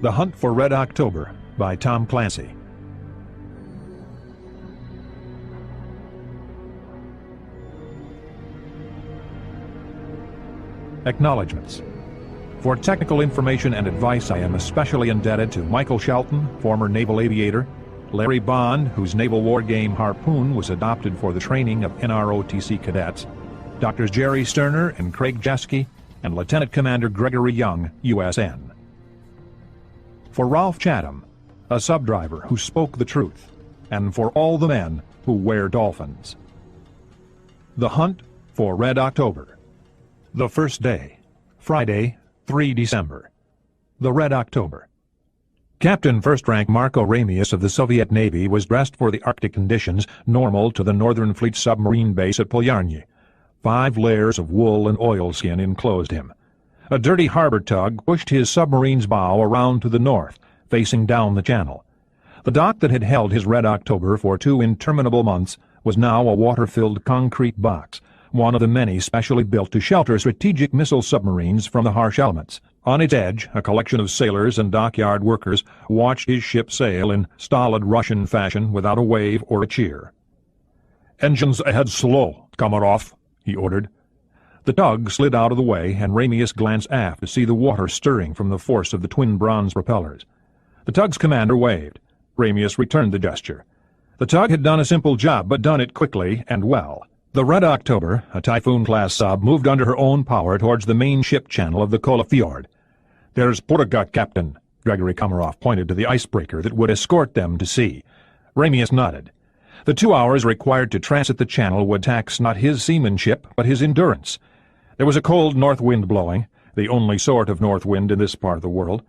The Hunt for Red October by Tom Clancy. Acknowledgements. For technical information and advice, I am especially indebted to Michael Shelton, former naval aviator, Larry Bond, whose naval war game Harpoon was adopted for the training of NROTC cadets, Drs. Jerry Sterner and Craig Jeske, and Lieutenant Commander Gregory Young, USN. For Ralph Chatham, a subdriver who spoke the truth, and for all the men who wear dolphins. The Hunt for Red October. The first day, Friday, 3 December. The Red October. Captain First Rank Marco Ramius of the Soviet Navy was dressed for the Arctic conditions normal to the Northern Fleet submarine base at Polyarny. 5 layers of wool and oilskin enclosed him. A dirty harbor tug pushed his submarine's bow around to the north, facing down the channel. The dock that had held his Red October for 2 interminable months was now a water-filled concrete box, one of the many specially built to shelter strategic missile submarines from the harsh elements. On its edge, a collection of sailors and dockyard workers watched his ship sail in stolid Russian fashion without a wave or a cheer. "Engines ahead slow, Komarov," he ordered. The tug slid out of the way, and Ramius glanced aft to see the water stirring from the force of the twin bronze propellers. The tug's commander waved. Ramius returned the gesture. The tug had done a simple job, but done it quickly and well. The Red October, a Typhoon-class sub, moved under her own power towards the main ship channel of the Kola Fjord. "There's Purga, Captain." Gregory Komarov pointed to the icebreaker that would escort them to sea. Ramius nodded. The 2 hours required to transit the channel would tax not his seamanship, but his endurance. There was a cold north wind blowing, the only sort of north wind in this part of the world.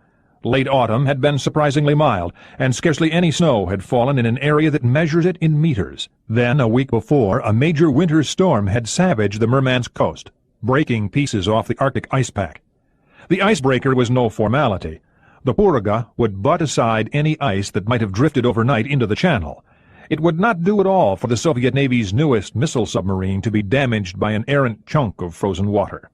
Late autumn had been surprisingly mild, and scarcely any snow had fallen in an area that measures it in meters. Then, a week before, a major winter storm had savaged the Murmansk coast, breaking pieces off the Arctic ice pack. The icebreaker was no formality. The Purga would butt aside any ice that might have drifted overnight into the channel. It would not do at all for the Soviet Navy's newest missile submarine to be damaged by an errant chunk of frozen water.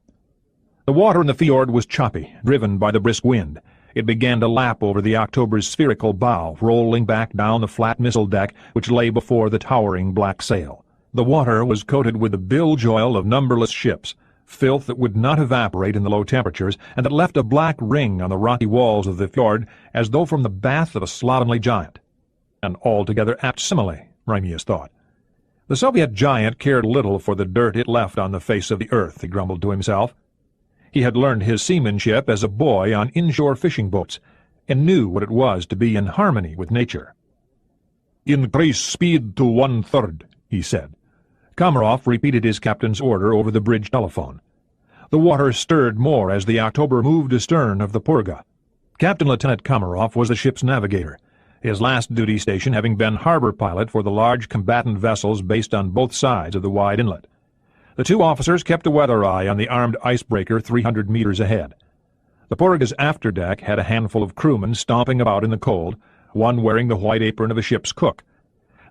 The water in the fjord was choppy, driven by the brisk wind. It began to lap over the October's spherical bow, rolling back down the flat missile deck which lay before the towering black sail. The water was coated with the bilge oil of numberless ships, filth that would not evaporate in the low temperatures, and that left a black ring on the rocky walls of the fjord as though from the bath of a slovenly giant. An altogether apt simile, Ramius thought. The Soviet giant cared little for the dirt it left on the face of the earth, he grumbled to himself. He had learned his seamanship as a boy on inshore fishing boats, and knew what it was to be in harmony with nature. "Increase speed to 1/3, he said. Komarov repeated his captain's order over the bridge telephone. The water stirred more as the October moved astern of the Purga. Captain Lieutenant Komarov was the ship's navigator, his last duty station having been harbor pilot for the large combatant vessels based on both sides of the wide inlet. The 2 officers kept a weather eye on the armed icebreaker 300 meters ahead. The Purga's afterdeck had a handful of crewmen stomping about in the cold, one wearing the white apron of a ship's cook.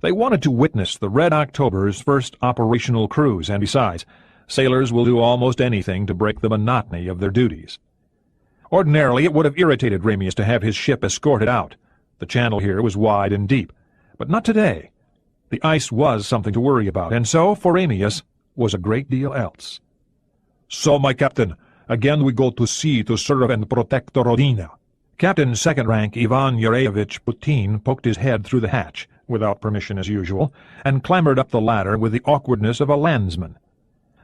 They wanted to witness the Red October's first operational cruise, and besides, sailors will do almost anything to break the monotony of their duties. Ordinarily, it would have irritated Ramius to have his ship escorted out. The channel here was wide and deep, but not today. The ice was something to worry about, and so, for Ramius, was a great deal else. "So, my captain, again we go to sea to serve and protect the Rodina." Captain Second Rank Ivan Yureyevich Putin poked his head through the hatch, without permission as usual, and clambered up the ladder with the awkwardness of a landsman.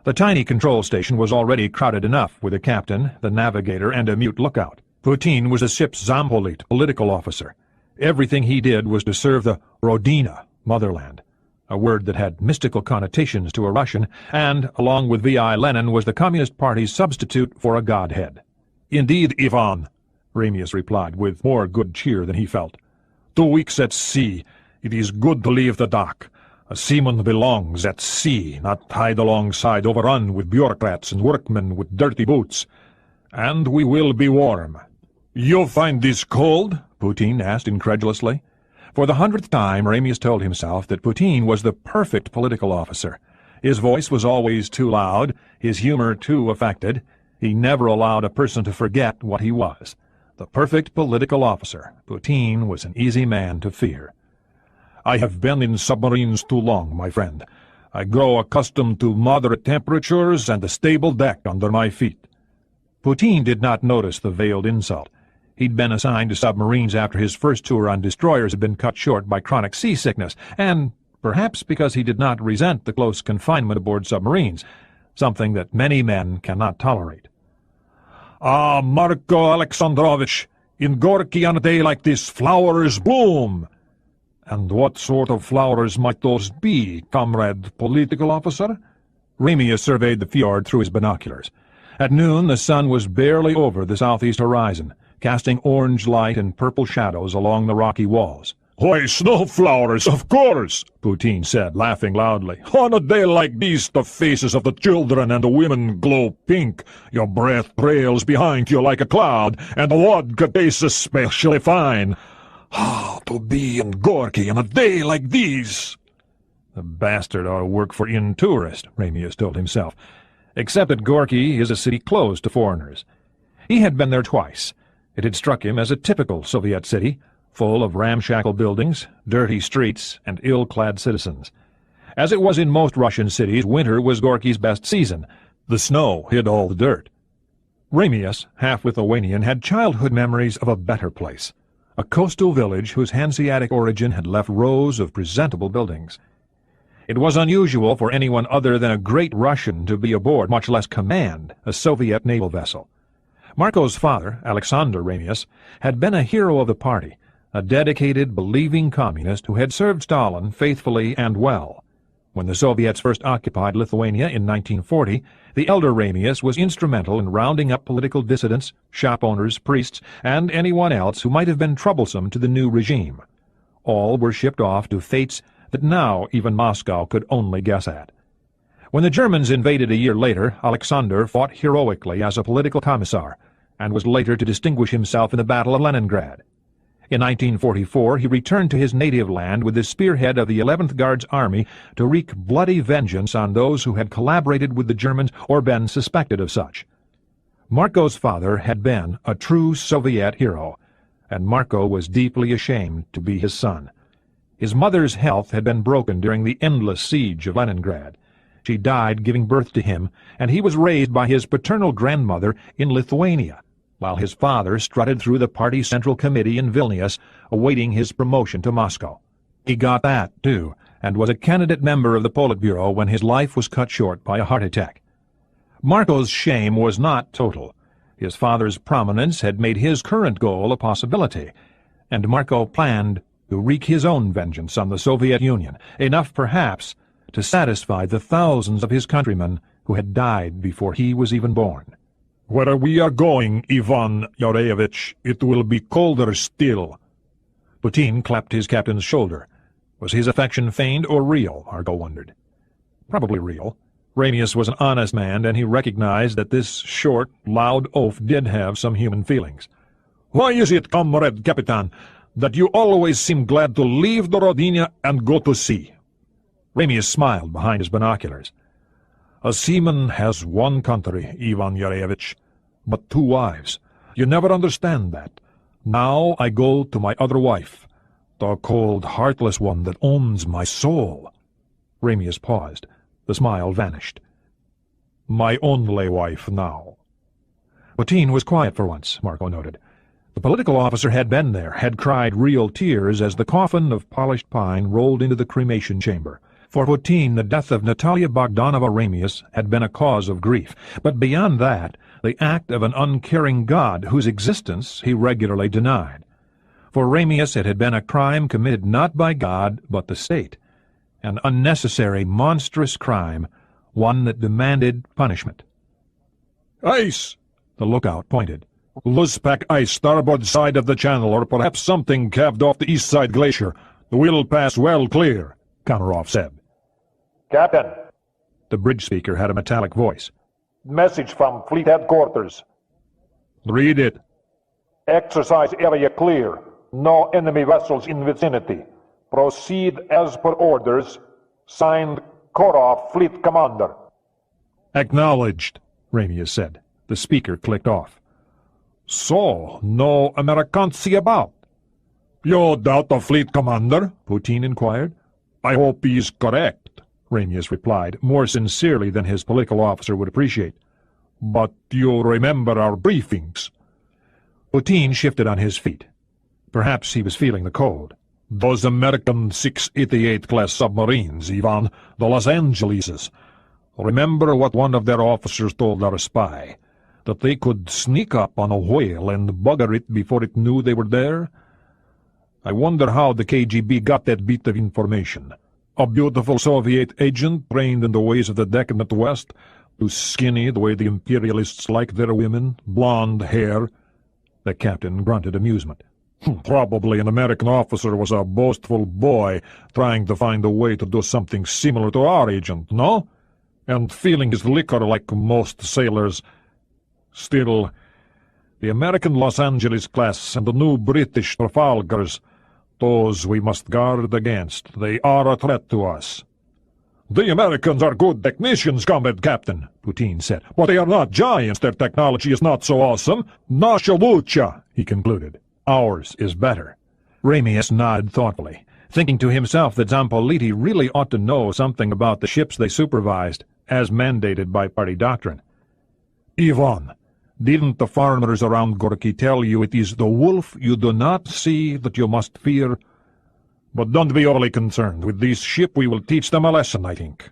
The tiny control station was already crowded enough with a captain, the navigator, and a mute lookout. Putin was the ship's Zampolit, political officer. Everything he did was to serve the Rodina, motherland, a word that had mystical connotations to a Russian, and, along with V.I. Lenin, was the Communist Party's substitute for a godhead. "Indeed, Ivan," Ramius replied, with more good cheer than he felt. 2 weeks at sea. It is good to leave the dock. A seaman belongs at sea, not tied alongside, overrun with bureaucrats and workmen with dirty boots. And we will be warm." "You find this cold?" Putin asked incredulously. For the 100th time, Ramius told himself that Putin was the perfect political officer. His voice was always too loud, his humor too affected. He never allowed a person to forget what he was. the perfect political officer, Putin was an easy man to fear. "I have been in submarines too long, my friend. I grow accustomed to moderate temperatures and a stable deck under my feet." Putin did not notice the veiled insult. He'd been assigned to submarines after his first tour on destroyers had been cut short by chronic seasickness, and perhaps because he did not resent the close confinement aboard submarines, something that many men cannot tolerate. "Ah, Marko Alexandrovich, in Gorky on a day like this, flowers bloom." "And what sort of flowers might those be, comrade political officer?" Ramius surveyed the fjord through his binoculars. At noon the sun was barely over the southeast horizon, casting orange light and purple shadows along the rocky walls. "Why, snowflowers, of course," Putin said, laughing loudly. "On a day like this, the faces of the children and the women glow pink. Your breath trails behind you like a cloud, and the vodka tastes especially fine. Ah, to be in Gorky on a day like this!" "The bastard ought to work for In-Tourist," Ramius told himself, except that Gorky is a city closed to foreigners. He had been there twice. It had struck him as a typical Soviet city, full of ramshackle buildings, dirty streets, and ill-clad citizens. As it was in most Russian cities, winter was Gorky's best season. The snow hid all the dirt. Ramius, half-Lithuanian, had childhood memories of a better place, a coastal village whose Hanseatic origin had left rows of presentable buildings. It was unusual for anyone other than a great Russian to be aboard, much less command, a Soviet naval vessel. Marko's father, Alexander Ramius, had been a hero of the party, a dedicated, believing communist who had served Stalin faithfully and well. When the Soviets first occupied Lithuania in 1940, the elder Ramius was instrumental in rounding up political dissidents, shop owners, priests, and anyone else who might have been troublesome to the new regime. All were shipped off to fates that now even Moscow could only guess at. When the Germans invaded a year later, Alexander fought heroically as a political commissar, and was later to distinguish himself in the Battle of Leningrad. In 1944, he returned to his native land with the spearhead of the 11th Guards Army to wreak bloody vengeance on those who had collaborated with the Germans or been suspected of such. Marko's father had been a true Soviet hero, and Marko was deeply ashamed to be his son. His mother's health had been broken during the endless siege of Leningrad. She died giving birth to him, and he was raised by his paternal grandmother in Lithuania, while his father strutted through the party central committee in Vilnius, awaiting his promotion to Moscow. He got that, too, and was a candidate member of the Politburo when his life was cut short by a heart attack. Marko's shame was not total. His father's prominence had made his current goal a possibility, and Marko planned to wreak his own vengeance on the Soviet Union, enough perhaps to satisfy the thousands of his countrymen who had died before he was even born. "Where we are going, Ivan Yureyevich, it will be colder still." Putin clapped his captain's shoulder. Was his affection feigned or real, Marko wondered. Probably real. Ramius was an honest man, and he recognized that this short, loud oaf did have some human feelings. "Why is it, comrade Capitan, that you always seem glad to leave the Rodinia and go to sea?" Ramius smiled behind his binoculars. "A seaman has one country, Ivan Yureyevich, but two wives. You never understand that. Now I go to my other wife, the cold, heartless one that owns my soul." Ramius paused. The smile vanished. "My only wife now." Putin was quiet for once, Marko noted. The political officer had been there, had cried real tears as the coffin of polished pine rolled into the cremation chamber. For Putin, the death of Natalia Bogdanova Ramius had been a cause of grief, but beyond that, the act of an uncaring God whose existence he regularly denied. For Ramius it had been a crime committed not by God but the state, an unnecessary, monstrous crime, one that demanded punishment. "Ice!" The lookout pointed. "Loose pack ice, starboard side of the channel, or perhaps something calved off the east side glacier. We'll pass well clear," Komarov said. "Captain," the bridge speaker had a metallic voice. "Message from fleet headquarters. "Read it." Exercise area clear. No enemy vessels in vicinity. Proceed as per orders. Signed, Korov, Fleet Commander." "Acknowledged," Ramius said. The speaker clicked off. So, no Americancy about? You doubt the fleet commander? Putin inquired. I hope he is correct, Ramius replied, more sincerely than his political officer would appreciate. But you remember our briefings. Putin shifted on his feet. Perhaps he was feeling the cold. Those American 688-class submarines, Ivan, the Los Angeleses. Remember what one of their officers told our spy, that they could sneak up on a whale and bugger it before it knew they were there? I wonder how the KGB got that bit of information. A beautiful Soviet agent trained in the ways of the decadent West, too skinny the way the imperialists like their women, blonde hair. The captain grunted amusement. Probably an American officer was a boastful boy trying to find a way to do something similar to our agent, no? And feeling his liquor like most sailors. Still, the American Los Angeles class and the new British Trafalgars, those we must guard against. They are a threat to us. The Americans are good technicians, Comrade Captain, Putin said, but they are not giants. Their technology is not so awesome. Nasha lucha, he concluded. Ours is better. Ramius nodded thoughtfully, thinking to himself that Zampoliti really ought to know something about the ships they supervised, as mandated by party doctrine. Ivan, didn't the farmers around Gorky tell you it is the wolf you do not see that you must fear? But don't be overly concerned. With this ship we will teach them a lesson, I think.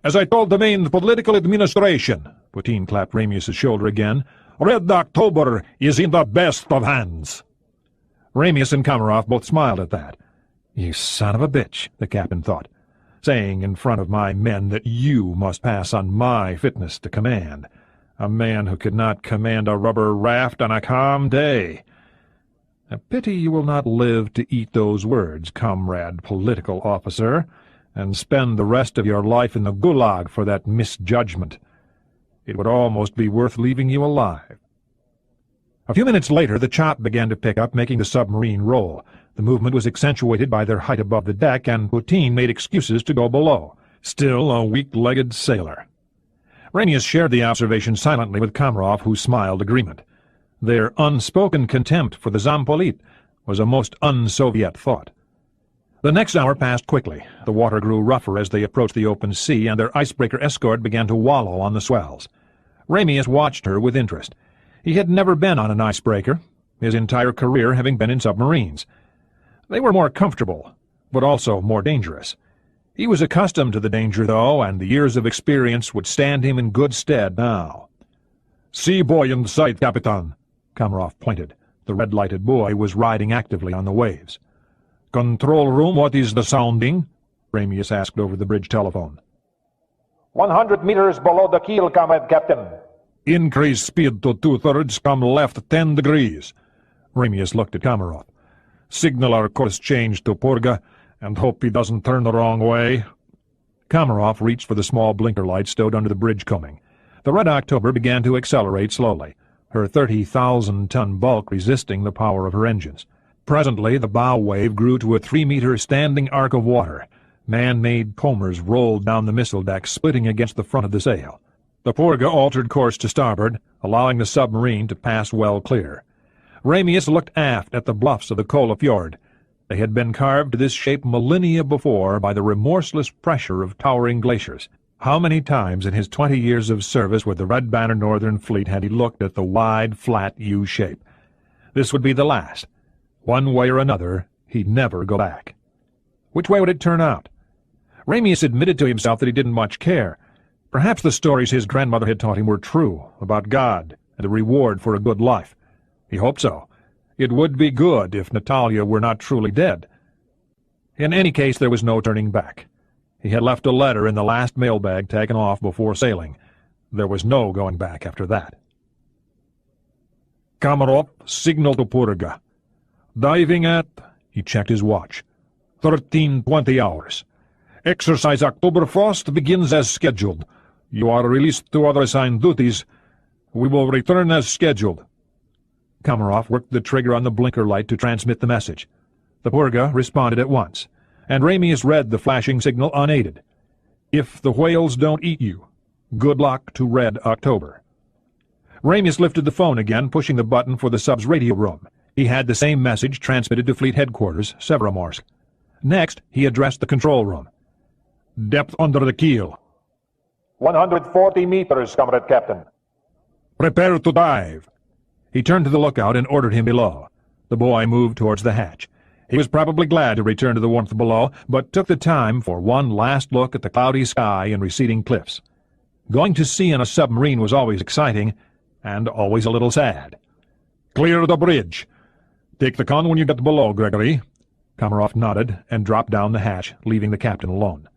As I told the main political administration, Putin clapped Ramius's shoulder again, Red October is in the best of hands. Ramius and Komarov both smiled at that. You son of a bitch, the captain thought, saying in front of my men that you must pass on my fitness to command. A man who could not command a rubber raft on a calm day. A pity you will not live to eat those words, comrade political officer, and spend the rest of your life in the gulag for that misjudgment. It would almost be worth leaving you alive. A few minutes later, the chop began to pick up, making the submarine roll. The movement was accentuated by their height above the deck, and Putin made excuses to go below. Still a weak-legged sailor. Ramius shared the observation silently with Komarov, who smiled agreement. Their unspoken contempt for the Zampolit was a most un-Soviet thought. The next hour passed quickly. The water grew rougher as they approached the open sea, and their icebreaker escort began to wallow on the swells. Ramius watched her with interest. He had never been on an icebreaker, his entire career having been in submarines. They were more comfortable, but also more dangerous. He was accustomed to the danger, though, and the years of experience would stand him in good stead now. "Sea boy in sight, Capitan," Komarov pointed. The red-lighted buoy was riding actively on the waves. "Control room, what is the sounding?" Ramius asked over the bridge telephone. 100 meters below the keel, Comrade Captain. Increase speed to 2/3, come left 10 degrees. Ramius looked at Komarov. Signal our course change to Purga, and hope he doesn't turn the wrong way. Komarov reached for the small blinker light stowed under the bridge combing. The Red October began to accelerate slowly, her 30,000-ton bulk resisting the power of her engines. Presently the bow wave grew to a 3-meter standing arc of water. Man-made combers rolled down the missile deck, splitting against the front of the sail. The Purga altered course to starboard, allowing the submarine to pass well clear. Ramius looked aft at the bluffs of the Kola Fjord. They had been carved to this shape millennia before by the remorseless pressure of towering glaciers. How many times in his 20 years of service with the Red Banner Northern Fleet had he looked at the wide, flat U shape? This would be the last. One way or another, he'd never go back. Which way would it turn out? Ramius admitted to himself that he didn't much care. Perhaps the stories his grandmother had taught him were true, about God and the reward for a good life. He hoped so. It would be good if Natalia were not truly dead. In any case, there was no turning back. He had left a letter in the last mailbag taken off before sailing. There was no going back after that. Komarov, signal to Purga. Diving at, he checked his watch, 13:20 hours. Exercise Oktoberfrost begins as scheduled. You are released to other assigned duties. We will return as scheduled. Komarov worked the trigger on the blinker light to transmit the message. The Purga responded at once, and Ramius read the flashing signal unaided. If the whales don't eat you, good luck to Red October. Ramius lifted the phone again, pushing the button for the sub's radio room. He had the same message transmitted to Fleet Headquarters, Severomorsk. Next, he addressed the control room. "Depth under the keel." 140 meters, Comrade Captain. "Prepare to dive." He turned to the lookout and ordered him below. The boy moved towards the hatch. He was probably glad to return to the warmth below, but took the time for one last look at the cloudy sky and receding cliffs. Going to sea in a submarine was always exciting, and always a little sad. "Clear the bridge. Take the con when you get below, Gregory." Komarov nodded and dropped down the hatch, leaving the captain alone.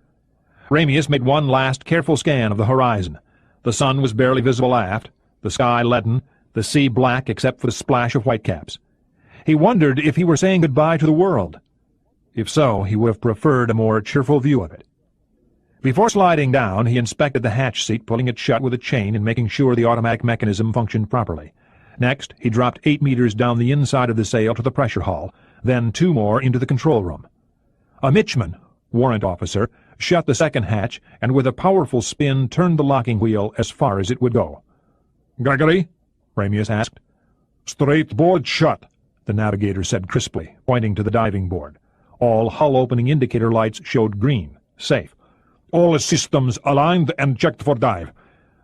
Ramius made one last careful scan of the horizon. The sun was barely visible aft, the sky leaden, the sea black except for the splash of whitecaps. He wondered if he were saying goodbye to the world. If so, he would have preferred a more cheerful view of it. Before sliding down, he inspected the hatch seat, pulling it shut with a chain and making sure the automatic mechanism functioned properly. Next, he dropped 8 meters down the inside of the sail to the pressure hull, then 2 more into the control room. A Mitchman, warrant officer, shut the second hatch and with a powerful spin turned the locking wheel as far as it would go. "Gregory?" Ramius asked. "Straight board shut," the navigator said crisply, pointing to the diving board. All hull opening indicator lights showed green. Safe. "All systems aligned and checked for dive.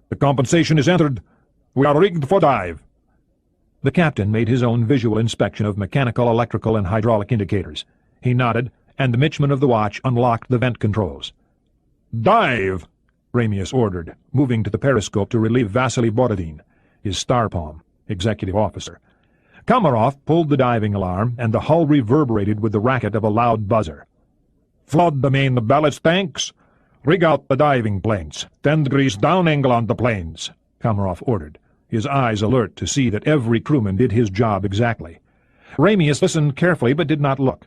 The compensation is entered. We are rigged for dive." The captain made his own visual inspection of mechanical, electrical, and hydraulic indicators. He nodded, and the Mitchman of the watch unlocked the vent controls. "Dive!" Ramius ordered, moving to the periscope to relieve Vasily Borodin, his star palm, executive officer. Komarov pulled the diving alarm, and the hull reverberated with the racket of a loud buzzer. "Flood the main ballast tanks. Rig out the diving planes. 10 degrees down angle on the planes," Komarov ordered, his eyes alert to see that every crewman did his job exactly. Ramius listened carefully but did not look.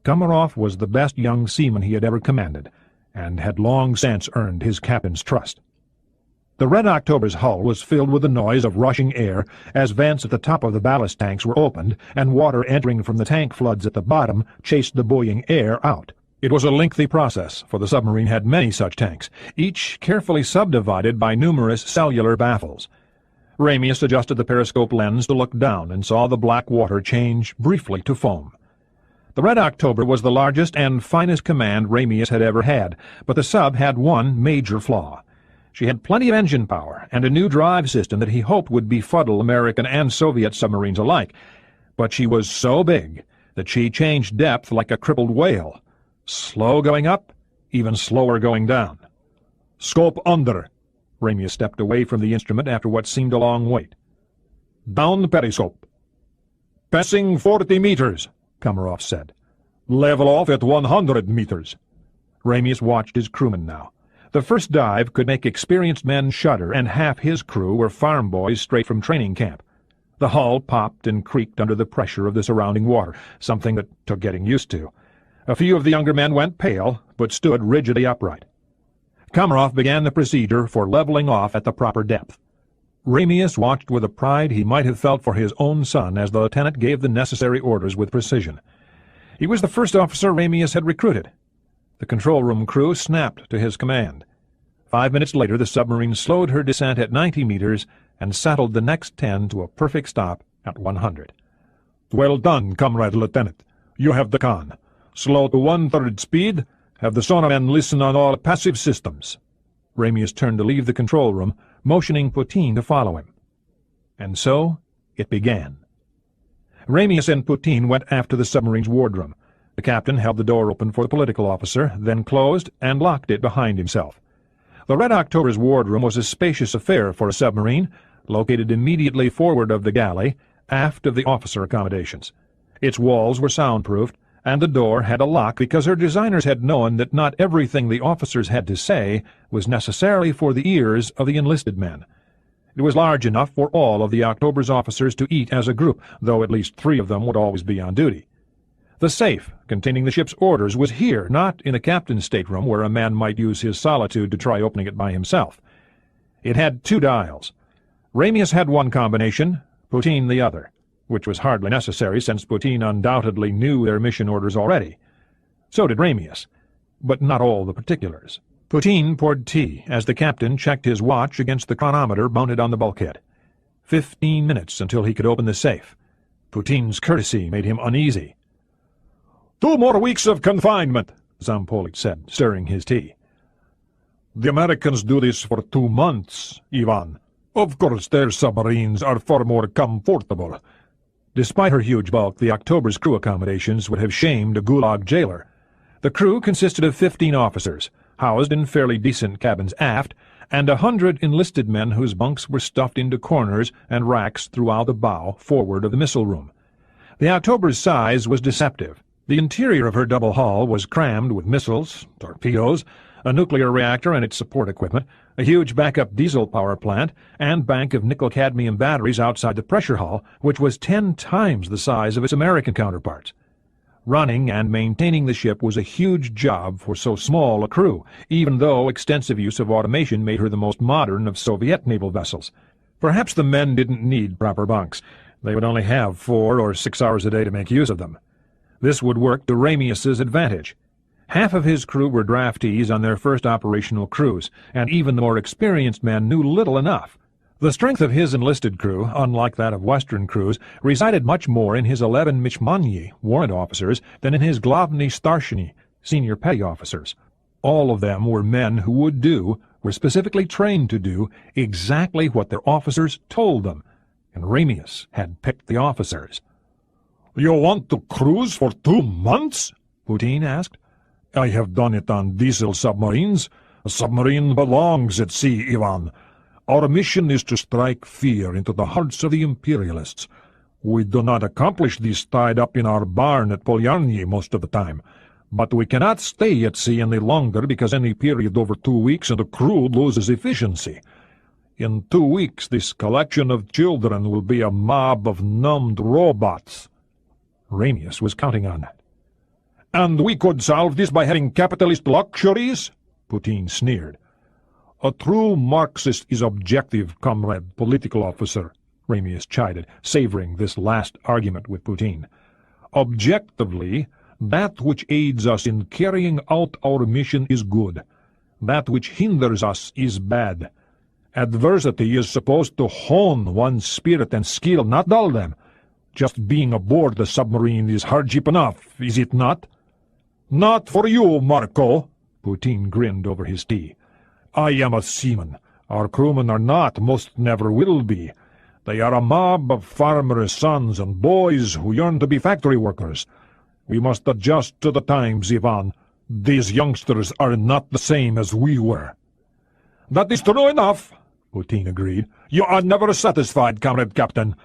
Komarov was the best young seaman he had ever commanded, and had long since earned his captain's trust. The Red October's hull was filled with the noise of rushing air as vents at the top of the ballast tanks were opened, and water entering from the tank floods at the bottom chased the buoying air out. It was a lengthy process, for the submarine had many such tanks, each carefully subdivided by numerous cellular baffles. Ramius adjusted the periscope lens to look down and saw the black water change briefly to foam. The Red October was the largest and finest command Ramius had ever had, but the sub had one major flaw. She had plenty of engine power and a new drive system that he hoped would befuddle American and Soviet submarines alike, but she was so big that she changed depth like a crippled whale. Slow going up, even slower going down. "Scope under." Ramius stepped away from the instrument after what seemed a long wait. "Down the periscope." "Passing 40 meters, Komarov said. "Level off at 100 meters. Ramius watched his crewmen now. The first dive could make experienced men shudder, and half his crew were farm boys straight from training camp. The hull popped and creaked under the pressure of the surrounding water, something that took getting used to. A few of the younger men went pale, but stood rigidly upright. Komarov began the procedure for leveling off at the proper depth. Ramius watched with a pride he might have felt for his own son as the lieutenant gave the necessary orders with precision. He was the first officer Ramius had recruited. The control room crew snapped to his command. 5 minutes later the submarine slowed her descent at 90 meters and settled the next 10 to a perfect stop at 100. "Well done, Comrade Lieutenant. You have the con. Slow to 1/3 speed. Have the sonarmen listen on all passive systems." Ramius turned to leave the control room, motioning Putin to follow him. And so it began. Ramius and Putin went after the submarine's wardroom. The captain held the door open for the political officer, then closed and locked it behind himself. The Red October's wardroom was a spacious affair for a submarine, located immediately forward of the galley, aft of the officer accommodations. Its walls were soundproofed, and the door had a lock because her designers had known that not everything the officers had to say was necessarily for the ears of the enlisted men. It was large enough for all of the October's officers to eat as a group, though at least 3 of them would always be on duty. The safe containing the ship's orders was here, not in the captain's stateroom where a man might use his solitude to try opening it by himself. It had 2 dials. Ramius had one combination, Putin the other, which was hardly necessary since Putin undoubtedly knew their mission orders already. So did Ramius, but not all the particulars. Putin poured tea as the captain checked his watch against the chronometer mounted on the bulkhead. 15 minutes until he could open the safe. Putin's courtesy made him uneasy. 2 more weeks of confinement, Zampolik said, stirring his tea. The Americans do this for 2 months, Ivan. Of course their submarines are far more comfortable. Despite her huge bulk, the October's crew accommodations would have shamed a gulag jailer. The crew consisted of 15 officers, housed in fairly decent cabins aft, and 100 enlisted men whose bunks were stuffed into corners and racks throughout the bow forward of the missile room. The October's size was deceptive. The interior of her double hull was crammed with missiles, torpedoes, a nuclear reactor and its support equipment, a huge backup diesel power plant, and bank of nickel-cadmium batteries outside the pressure hull, which was 10 times the size of its American counterparts. Running and maintaining the ship was a huge job for so small a crew, even though extensive use of automation made her the most modern of Soviet naval vessels. Perhaps the men didn't need proper bunks. They would only have 4 or 6 hours a day to make use of them. This would work to Ramius's advantage. Half of his crew were draftees on their first operational cruise, and even the more experienced men knew little enough. The strength of his enlisted crew, unlike that of Western crews, resided much more in his 11 Michmanye warrant officers than in his Glavny Starshiny senior petty officers. All of them were men who were specifically trained to do, exactly what their officers told them, and Ramius had picked the officers. "You want to cruise for 2 months?" Putin asked. "I have done it on diesel submarines. A submarine belongs at sea, Ivan. Our mission is to strike fear into the hearts of the imperialists. We do not accomplish this tied up in our barn at Polyarny most of the time. But we cannot stay at sea any longer because any period over 2 weeks and the crew loses efficiency. In 2 weeks this collection of children will be a mob of numbed robots." Ramius was counting on that. "And we could solve this by having capitalist luxuries?" Putin sneered. "A true Marxist is objective, comrade political officer," Ramius chided, savoring this last argument with Putin. "Objectively, that which aids us in carrying out our mission is good. That which hinders us is bad. Adversity is supposed to hone one's spirit and skill, not dull them. Just being aboard the submarine is hardship enough, is it not?" "Not for you, Marco," Putin grinned over his tea. "I am a seaman. Our crewmen are not, most never will be. They are a mob of farmers' sons and boys who yearn to be factory workers. We must adjust to the times, Ivan. These youngsters are not the same as we were." "That is true enough," Putin agreed. "You are never satisfied, comrade captain.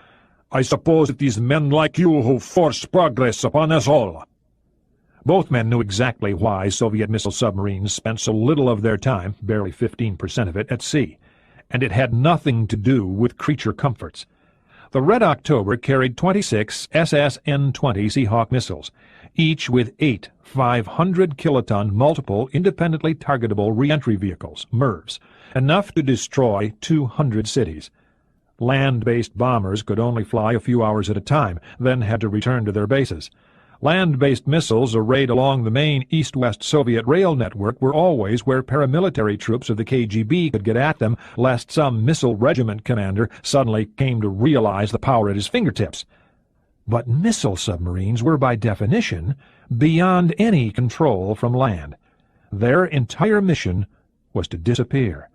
I suppose it is men like you who force progress upon us all." Both men knew exactly why Soviet missile submarines spent so little of their time, barely 15% of it, at sea, and it had nothing to do with creature comforts. The Red October carried 26 SS-N-20 Seahawk missiles, each with 8 500-kiloton multiple independently targetable reentry vehicles, MIRVs, enough to destroy 200 cities. Land-based bombers could only fly a few hours at a time, then had to return to their bases. Land-based missiles arrayed along the main east-west Soviet rail network were always where paramilitary troops of the KGB could get at them, lest some missile regiment commander suddenly came to realize the power at his fingertips. But missile submarines were, by definition, beyond any control from land. Their entire mission was to disappear.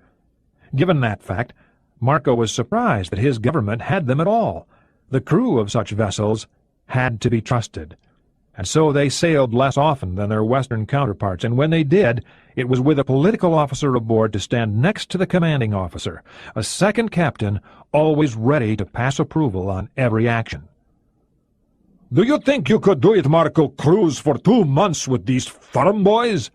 Given that fact, Marco was surprised that his government had them at all. The crew of such vessels had to be trusted. And so they sailed less often than their Western counterparts, and when they did, it was with a political officer aboard to stand next to the commanding officer, a second captain always ready to pass approval on every action. "Do you think you could do it, Marco, cruise for 2 months with these farm boys?"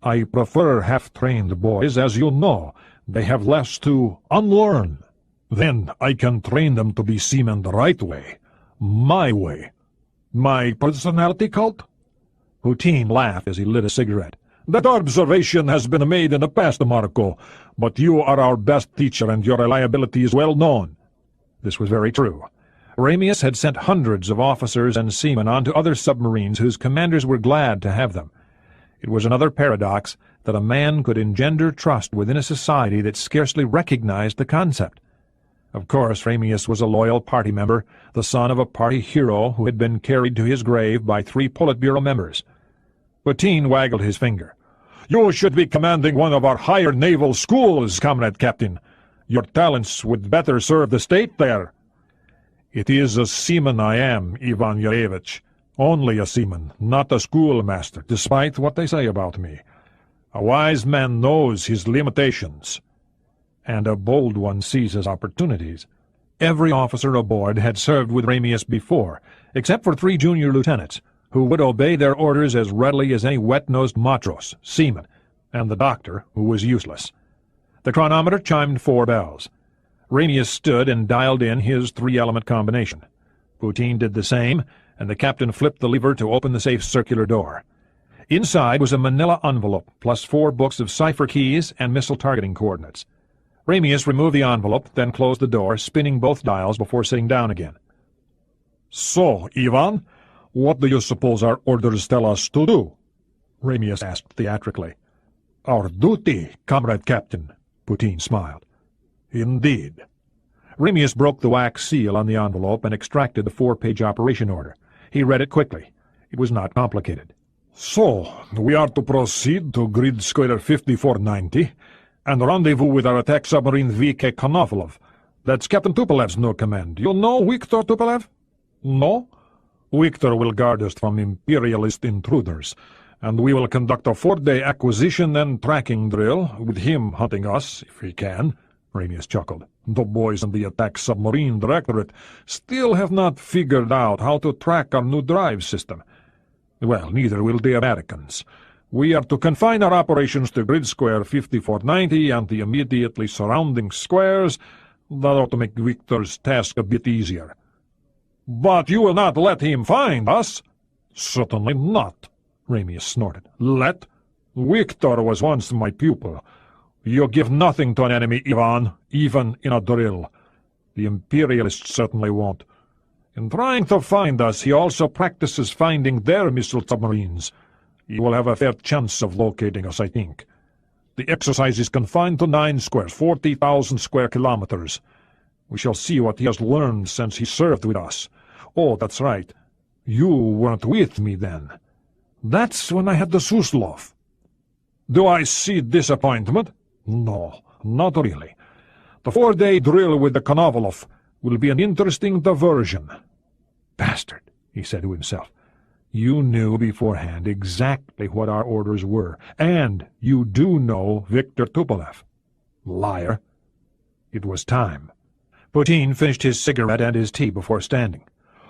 "I prefer half-trained boys, as you know. They have less to unlearn. Then I can train them to be seamen the right way, my way. My personality cult?" Putin laughed as he lit a cigarette. "That observation has been made in the past, Marco, but you are our best teacher and your reliability is well known." This was very true. Ramius had sent hundreds of officers and seamen onto other submarines whose commanders were glad to have them. It was another paradox that a man could engender trust within a society that scarcely recognized the concept. Of course, Ramius was a loyal party member, the son of a party hero who had been carried to his grave by 3 Politburo members. Poutine waggled his finger. "You should be commanding one of our higher naval schools, Comrade Captain. Your talents would better serve the state there." "It is a seaman I am, Ivan Yurevich. Only a seaman, not a schoolmaster, despite what they say about me. A wise man knows his limitations, and a bold one seizes opportunities." Every officer aboard had served with Ramius before, except for 3 junior lieutenants, who would obey their orders as readily as any wet-nosed matros, seaman, and the doctor, who was useless. The chronometer chimed 4 bells. Ramius stood and dialed in his 3-element combination. Poutine did the same, and the captain flipped the lever to open the safe's circular door. Inside was a manila envelope, plus 4 books of cipher keys and missile targeting coordinates. Ramius removed the envelope, then closed the door, spinning both dials before sitting down again. "So, Ivan, what do you suppose our orders tell us to do?" Ramius asked theatrically. "Our duty, Comrade Captain," Poutine smiled. "Indeed." Ramius broke the wax seal on the envelope and extracted the 4-page operation order. He read it quickly. It was not complicated. "So, we are to proceed to grid square 5490 and rendezvous with our attack submarine VK Konovalov. That's Captain Tupolev's new command. You know Viktor Tupolev? No? Viktor will guard us from imperialist intruders, and we will conduct a 4-day acquisition and tracking drill, with him hunting us, if he can." Ramius chuckled. "The boys in the attack submarine directorate still have not figured out how to track our new drive system. Well, neither will the Americans. We are to confine our operations to grid square 5490 and the immediately surrounding squares. That ought to make Victor's task a bit easier." "But you will not let him find us?" "Certainly not," Ramius snorted. "Let? Victor was once my pupil. You give nothing to an enemy, Ivan, even in a drill. The Imperialists certainly won't. In trying to find us, he also practices finding their missile submarines. He will have a fair chance of locating us, I think. The exercise is confined to 9 squares, 40,000 square kilometers. We shall see what he has learned since he served with us. Oh, that's right. You weren't with me then. That's when I had the Suslov. Do I see disappointment? No, not really. The 4-day drill with the Konovalov will be an interesting diversion." "Bastard," he said to himself. "You knew beforehand exactly what our orders were, and you do know Viktor Tupolev. Liar." It was time. Poutine finished his cigarette and his tea before standing.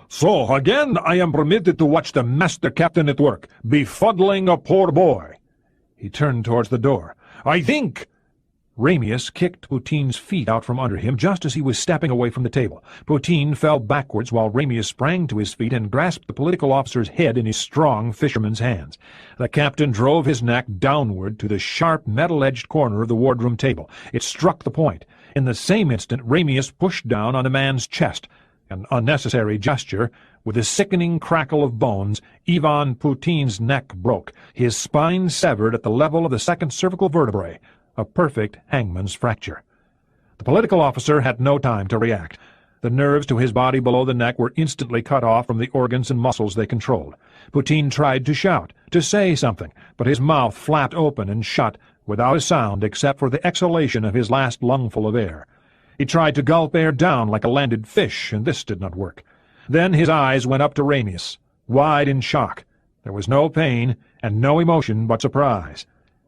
"So, again I am permitted to watch the master captain at work, befuddling a poor boy." He turned towards the door. "I think—" Ramius kicked Poutine's feet out from under him just as he was stepping away from the table. Poutine fell backwards while Ramius sprang to his feet and grasped the political officer's head in his strong fisherman's hands. The captain drove his neck downward to the sharp, metal-edged corner of the wardroom table. It struck the point. In the same instant, Ramius pushed down on the man's chest. An unnecessary gesture. With a sickening crackle of bones, Ivan Poutine's neck broke, his spine severed at the level of the second cervical vertebrae. A perfect hangman's fracture. The political officer had no time to react. The nerves to his body below the neck were instantly cut off from the organs and muscles they controlled. Poutine tried to shout, to say something, but his mouth flapped open and shut without a sound except for the exhalation of his last lungful of air. He tried to gulp air down like a landed fish, and this did not work. Then his eyes went up to Ramius, wide in shock. There was no pain and no emotion but surprise.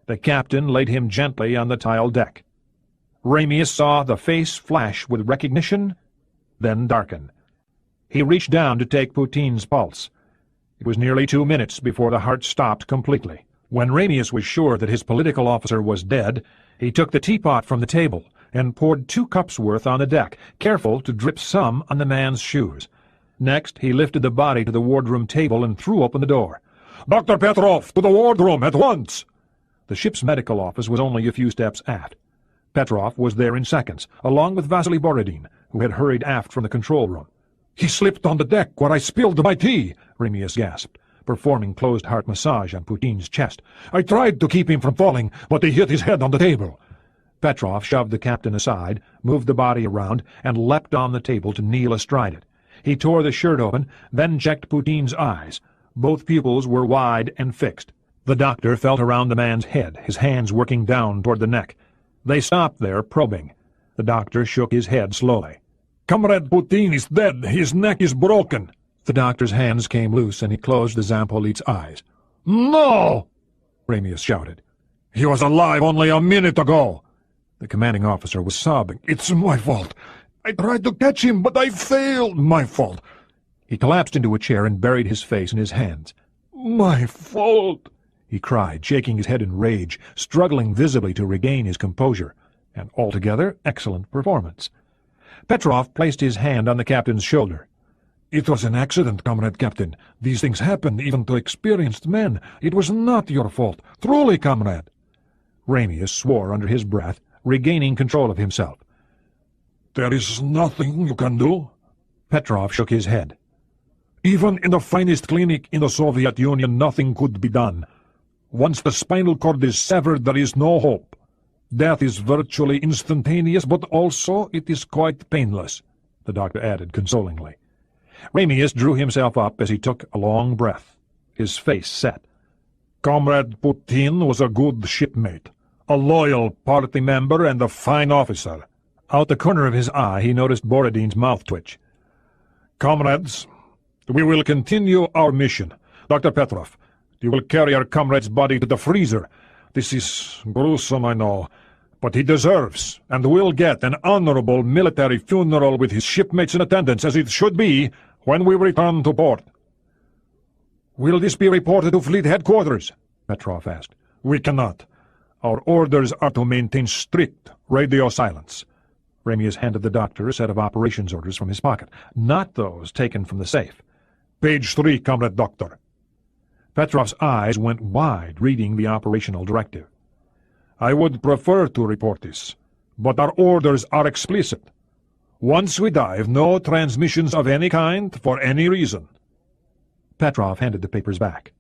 The captain laid him gently on the tile deck. Ramius saw the face flash with recognition, then darken. He reached down to take Poutine's pulse. It was nearly 2 minutes before the heart stopped completely. When Ramius was sure that his political officer was dead, he took the teapot from the table and poured 2 cups worth on the deck, careful to drip some on the man's shoes. Next, he lifted the body to the wardroom table and threw open the door. "Dr. Petrov, to the wardroom, at once!" The ship's medical office was only a few steps aft. Petrov was there in seconds, along with Vasily Borodin, who had hurried aft from the control room. "He slipped on the deck where I spilled my tea," Ramius gasped, performing closed-heart massage on Poutine's chest. "I tried to keep him from falling, but he hit his head on the table." Petrov shoved the captain aside, moved the body around, and leapt on the table to kneel astride it. He tore the shirt open, then checked Poutin's eyes. Both pupils were wide and fixed. The doctor felt around the man's head, his hands working down toward the neck. They stopped there, probing. The doctor shook his head slowly. "Comrade Poutin is dead. His neck is broken." The doctor's hands came loose, and he closed the Zampolit's eyes. "No!" Ramius shouted. "He was alive only a minute ago." The commanding officer was sobbing. "It's my fault. I tried to catch him, but I failed. My fault." He collapsed into a chair and buried his face in his hands. "My fault," he cried, shaking his head in rage, struggling visibly to regain his composure. An altogether excellent performance. Petrov placed his hand on the captain's shoulder. "It was an accident, Comrade Captain. These things happen even to experienced men. It was not your fault. Truly, comrade." Ramius swore under his breath, regaining control of himself. "There is nothing you can do?" Petrov shook his head. "Even in the finest clinic in the Soviet Union nothing could be done. Once the spinal cord is severed, there is no hope. Death is virtually instantaneous, but also it is quite painless," the doctor added consolingly. Ramius drew himself up as he took a long breath. His face set. "Comrade Poutin was a good shipmate, a loyal party member, and a fine officer." Out the corner of his eye he noticed Borodin's mouth twitch. "Comrades, we will continue our mission. Dr. Petrov, you will carry our comrade's body to the freezer. This is gruesome, I know, but he deserves and will get an honorable military funeral with his shipmates in attendance, as it should be, when we return to port." "Will this be reported to fleet headquarters?" Petrov asked. "We cannot. Our orders are to maintain strict radio silence." Ramius handed the doctor a set of operations orders from his pocket, not those taken from the safe. "Page 3, Comrade Doctor." Petrov's eyes went wide, reading the operational directive. "I would prefer to report this, but our orders are explicit. Once we dive, no transmissions of any kind, for any reason." Petrov handed the papers back.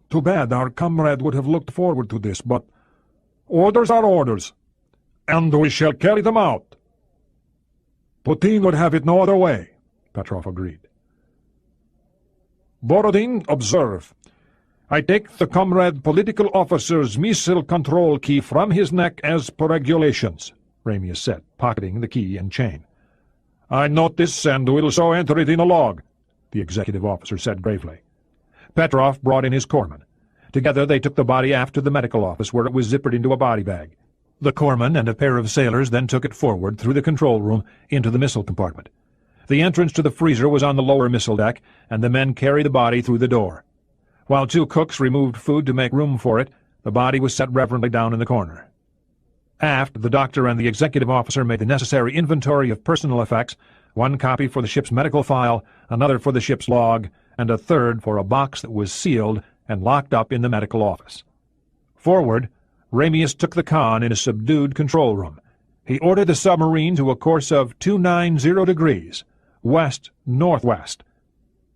"Too bad. Our comrade would have looked forward to this, but orders are orders, and we shall carry them out." "Poutin would have it no other way," Petrov agreed. "Borodin, observe. I take the comrade political officer's missile control key from his neck as per regulations," Ramius said, pocketing the key and chain. "I note this and will so enter it in a log," the executive officer said gravely. Petrov brought in his corpsman. Together they took the body aft to the medical office, where it was zippered into a body bag. The corpsman and a pair of sailors then took it forward through the control room into the missile compartment. The entrance to the freezer was on the lower missile deck, and the men carried the body through the door. While two cooks removed food to make room for it, the body was set reverently down in the corner. Aft, the doctor and the executive officer made the necessary inventory of personal effects, one copy for the ship's medical file, another for the ship's log, and a third for a box that was sealed and locked up in the medical office. Forward, Ramius took the con in a subdued control room. He ordered the submarine to a course of 290 degrees, west-northwest.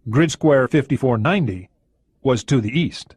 Grid square 5490 was to the east.